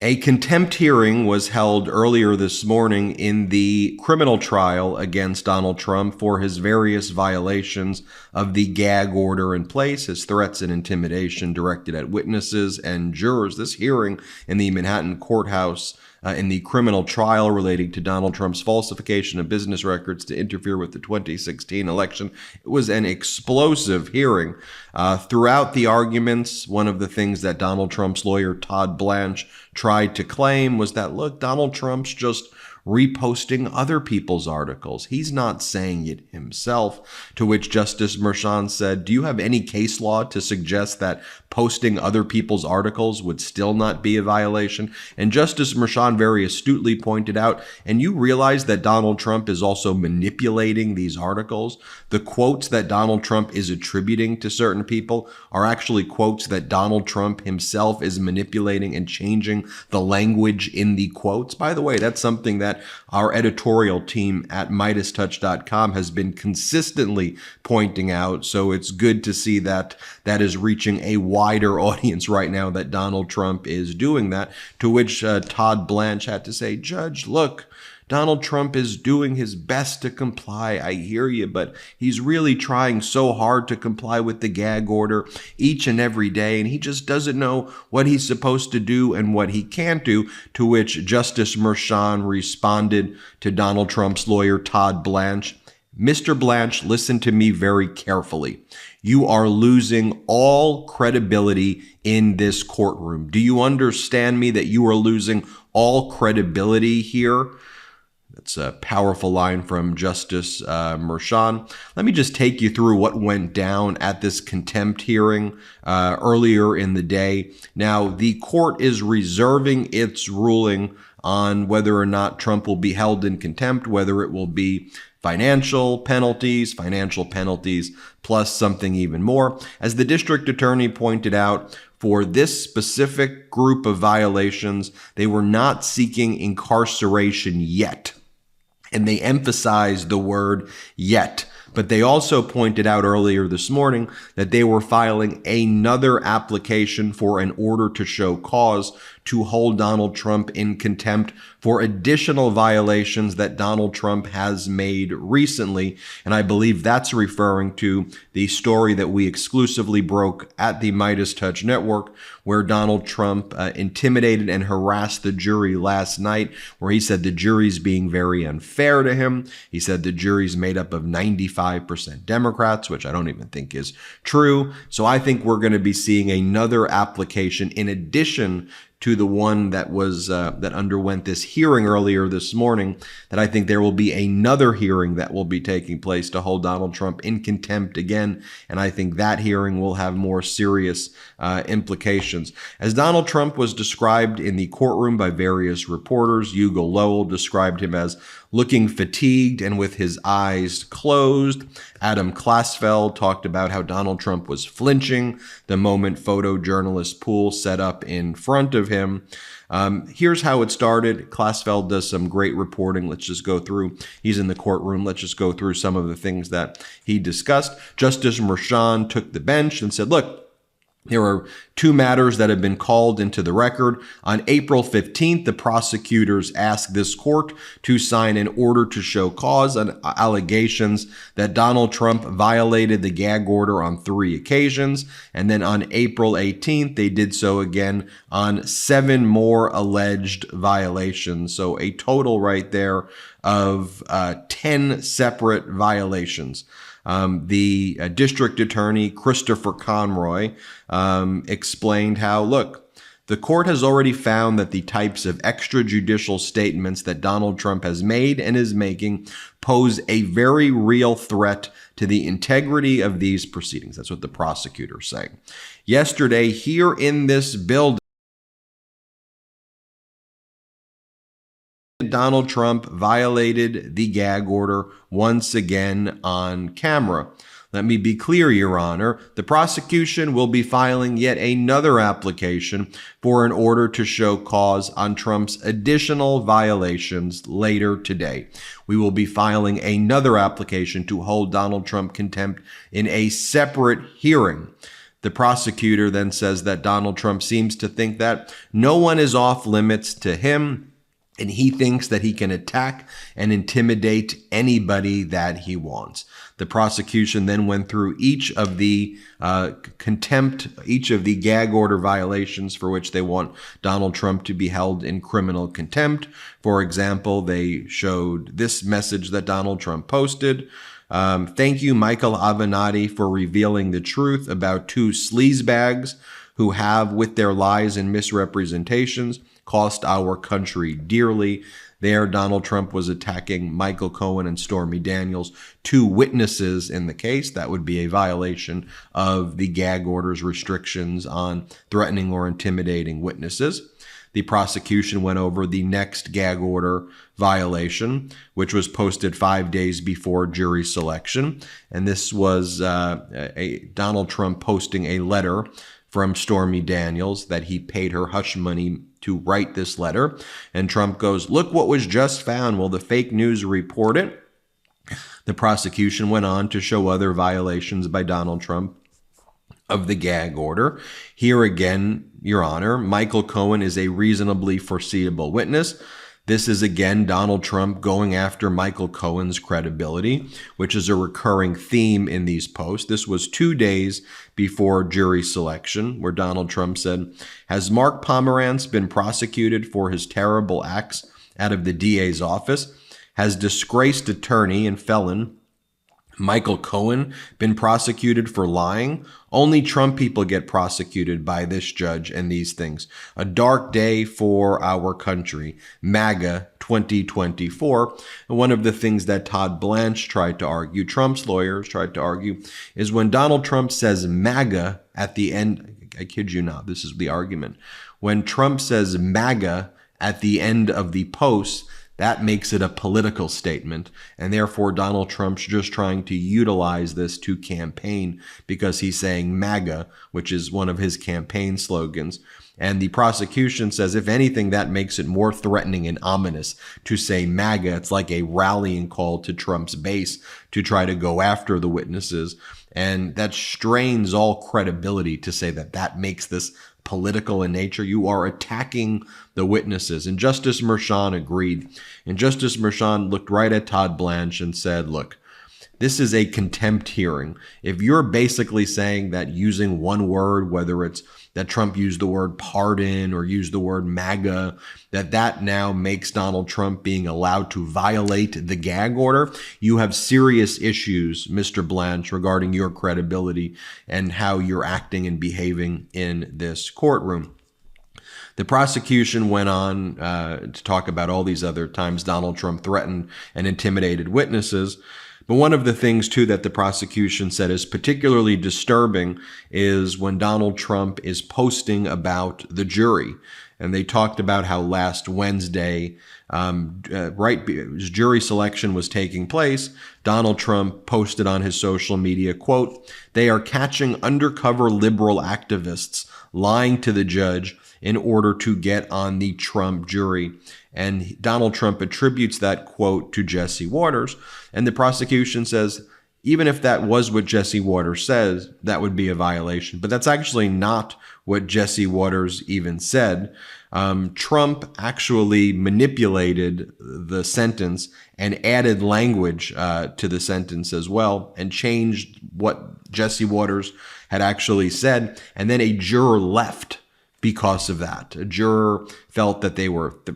A contempt hearing was held earlier this morning in the criminal trial against Donald Trump for his various violations of the gag order in place, his threats and intimidation directed at witnesses and jurors. This hearing in the Manhattan courthouse in the criminal trial relating to Donald Trump's falsification of business records to interfere with the 2016 election. It was an explosive hearing. Throughout the arguments, one of the things that Donald Trump's lawyer, Todd Blanche, tried to claim was that, look, Donald Trump's just reposting other people's articles. He's not saying it himself, to which Justice Merchan said, do you have any case law to suggest that posting other people's articles would still not be a violation? And Justice Merchan very astutely pointed out, and you realize that Donald Trump is also manipulating these articles. The quotes that Donald Trump is attributing to certain people are actually quotes that Donald Trump himself is manipulating and changing the language in the quotes. By the way, that's something that our editorial team at MeidasTouch.com has been consistently pointing out. So it's good to see that that is reaching a wider audience right now, that Donald Trump is doing that, to which Todd Blanche had to say, Judge, look, Donald Trump is doing his best to comply. I hear you, but he's really trying so hard to comply with the gag order each and every day, and he just doesn't know what he's supposed to do and what he can't do, to which Justice Merchan responded to Donald Trump's lawyer, Todd Blanche. Mr. Blanche, listen to me very carefully. You are losing all credibility in this courtroom. Do you understand me that you are losing all credibility here? That's a powerful line from Justice Merchan. Let me just take you through what went down at this contempt hearing earlier in the day. Now, the court is reserving its ruling on whether or not Trump will be held in contempt, whether it will be financial penalties plus something even more. As the district attorney pointed out, for this specific group of violations, they were not seeking incarceration yet. And they emphasized the word yet. But they also pointed out earlier this morning that they were filing another application for an order to show cause to hold Donald Trump in contempt for additional violations that Donald Trump has made recently. And I believe that's referring to the story that we exclusively broke at the MeidasTouch Network, where Donald Trump intimidated and harassed the jury last night, where he said the jury's being very unfair to him. He said the jury's made up of 95% Democrats, which I don't even think is true. So I think we're going to be seeing another application in addition to the one that was that underwent this hearing earlier this morning, that I think there will be another hearing that will be taking place to hold Donald Trump in contempt again. And I think that hearing will have more serious implications. As Donald Trump was described in the courtroom by various reporters, Hugo Lowell described him as looking fatigued and with his eyes closed. Adam Klasfeld talked about how Donald Trump was flinching the moment photojournalist pool set up in front of him. Here's how it started. Klasfeld does some great reporting. Let's just go through. He's in the courtroom. Let's just go through some of the things that he discussed. Justice Merchan took the bench and said, look, there are two matters that have been called into the record. On April 15th, the prosecutors asked this court to sign an order to show cause on allegations that Donald Trump violated the gag order on 3 occasions. And then on April 18th, they did so again on 7 more alleged violations. So a total right there of 10 separate violations. The district attorney, Christopher Conroy, explained how, look, the court has already found that the types of extrajudicial statements that Donald Trump has made and is making pose a very real threat to the integrity of these proceedings. That's what the prosecutor's saying. Yesterday, here in this building, Donald Trump violated the gag order once again on camera. Let me be clear, Your Honor. The prosecution will be filing yet another application for an order to show cause on Trump's additional violations later today. We will be filing another application to hold Donald Trump contempt in a separate hearing. The prosecutor then says that Donald Trump seems to think that no one is off limits to him, and he thinks that he can attack and intimidate anybody that he wants. The prosecution then went through each of the each of the gag order violations for which they want Donald Trump to be held in criminal contempt. For example, they showed this message that Donald Trump posted. Thank you, Michael Avenatti, for revealing the truth about two sleazebags who have, with their lies and misrepresentations, cost our country dearly. There, Donald Trump was attacking Michael Cohen and Stormy Daniels, two witnesses in the case. That would be a violation of the gag order's restrictions on threatening or intimidating witnesses. The prosecution went over the next gag order violation, which was posted 5 days before jury selection. And this was Donald Trump posting a letter from Stormy Daniels that he paid her hush money to write this letter. And Trump goes, "Look what was just found. Will the fake news report it?" The prosecution went on to show other violations by Donald Trump of the gag order. Here again, Your Honor, Michael Cohen is a reasonably foreseeable witness. This is again Donald Trump going after Michael Cohen's credibility, which is a recurring theme in these posts. This was 2 days before jury selection, where Donald Trump said, "Has Mark Pomerantz been prosecuted for his terrible acts out of the DA's office? Has disgraced attorney and felon Michael Cohen been prosecuted for lying? Only Trump people get prosecuted by this judge and these things. A dark day for our country. MAGA 2024. And one of the things that Todd Blanche tried to argue, Trump's lawyers tried to argue, is when Donald Trump says MAGA at the end, I kid you not, this is the argument. When Trump says MAGA at the end of the post, that makes it a political statement, and therefore Donald Trump's just trying to utilize this to campaign because he's saying MAGA, which is one of his campaign slogans. And the prosecution says, if anything, that makes it more threatening and ominous to say MAGA. It's like a rallying call to Trump's base to try to go after the witnesses. And that strains all credibility to say that that makes this political in nature. You are attacking the witnesses. And Justice Merchan agreed. And Justice Merchan looked right at Todd Blanche and said, look, this is a contempt hearing. If you're basically saying that using one word, whether it's that Trump used the word pardon or used the word MAGA, that now makes Donald Trump being allowed to violate the gag order, you have serious issues, Mr. Blanche, regarding your credibility and how you're acting and behaving in this courtroom. The prosecution went on to talk about all these other times Donald Trump threatened and intimidated witnesses. But one of the things, too, that the prosecution said is particularly disturbing is when Donald Trump is posting about the jury. And they talked about how last Wednesday, right as jury selection was taking place, Donald Trump posted on his social media, quote, "They are catching undercover liberal activists lying to the judge in order to get on the Trump jury." And Donald Trump attributes that quote to Jesse Waters. And the prosecution says, even if that was what Jesse Waters says, that would be a violation. But that's actually not what Jesse Waters even said. Trump actually manipulated the sentence and added language to the sentence as well and changed what Jesse Waters had actually said. And then a juror left because of that. A juror felt that they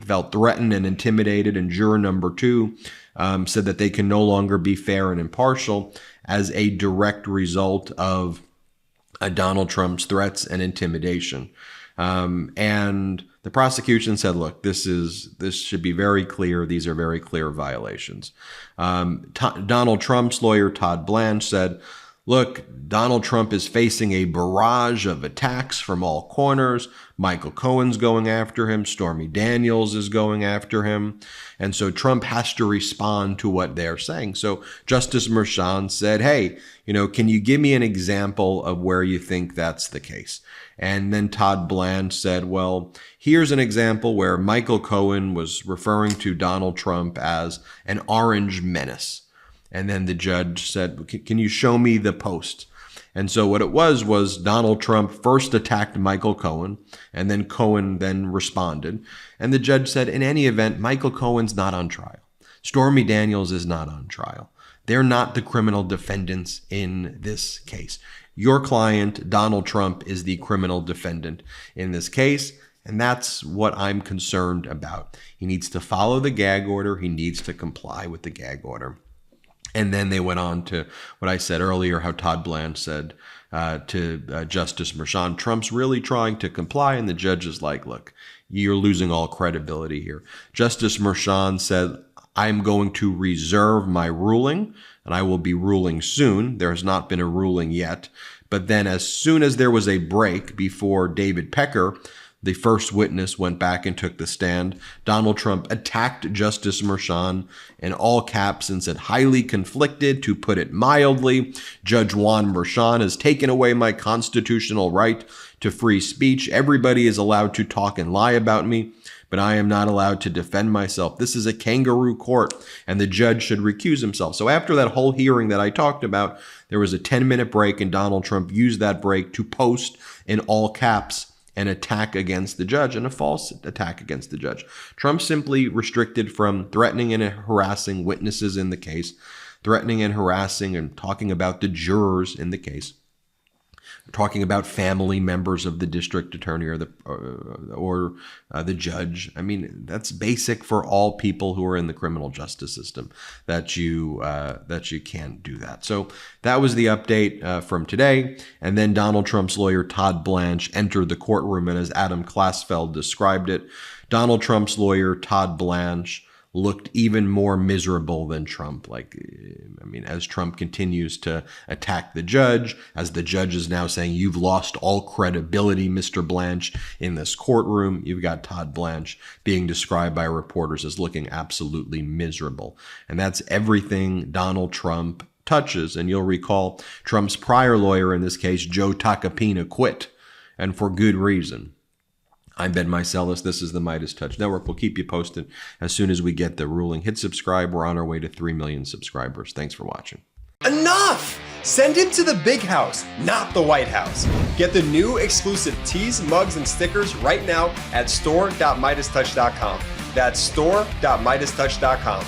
felt threatened and intimidated, and juror number 2 said that they can no longer be fair and impartial as a direct result of Donald Trump's threats and intimidation. And the prosecution said, look, this should be very clear. These are very clear violations. Donald Trump's lawyer, Todd Blanche, said, look, Donald Trump is facing a barrage of attacks from all corners. Michael Cohen's going after him. Stormy Daniels is going after him. And so Trump has to respond to what they're saying. So Justice Merchan said, hey, can you give me an example of where you think that's the case? And then Todd Blanche said, well, here's an example where Michael Cohen was referring to Donald Trump as an orange menace. And then the judge said, can you show me the post? And so what it was Donald Trump first attacked Michael Cohen, and then Cohen then responded. And the judge said, in any event, Michael Cohen's not on trial. Stormy Daniels is not on trial. They're not the criminal defendants in this case. Your client, Donald Trump, is the criminal defendant in this case, and that's what I'm concerned about. He needs to follow the gag order. He needs to comply with the gag order. And then they went on to what I said earlier, how Todd Blanche said to Justice Merchan, Trump's really trying to comply. And the judge is like, look, you're losing all credibility here. Justice Merchan said, I'm going to reserve my ruling, and I will be ruling soon. There has not been a ruling yet. But then as soon as there was a break before David Pecker, the first witness, went back and took the stand, Donald Trump attacked Justice Merchan in all caps and said, highly conflicted, to put it mildly. Judge Juan Merchan has taken away my constitutional right to free speech. Everybody is allowed to talk and lie about me, but I am not allowed to defend myself. This is a kangaroo court, and the judge should recuse himself. So after that whole hearing that I talked about, there was a 10-minute break, and Donald Trump used that break to post in all caps an attack against the judge, and a false attack against the judge. Trump simply restricted from threatening and harassing witnesses in the case, threatening and harassing and talking about the jurors in the case, talking about family members of the district attorney or the judge. I mean, that's basic for all people who are in the criminal justice system, that you can't do that. So that was the update from today. And then Donald Trump's lawyer, Todd Blanche, entered the courtroom, and as Adam Klasfeld described it, Donald Trump's lawyer, Todd Blanche, looked even more miserable than Trump. As Trump continues to attack the judge, as the judge is now saying, you've lost all credibility, Mr. Blanche, in this courtroom, you've got Todd Blanche being described by reporters as looking absolutely miserable. And that's everything Donald Trump touches. And you'll recall Trump's prior lawyer in this case, Joe Tacopina, quit, and for good reason. I'm Ben Meiselas. This is the MeidasTouch Network. We'll keep you posted as soon as we get the ruling. Hit subscribe. We're on our way to 3 million subscribers. Thanks for watching. Enough! Send him to the big house, not the White House. Get the new exclusive tees, mugs, and stickers right now at store.MeidasTouch.com. That's store.MeidasTouch.com.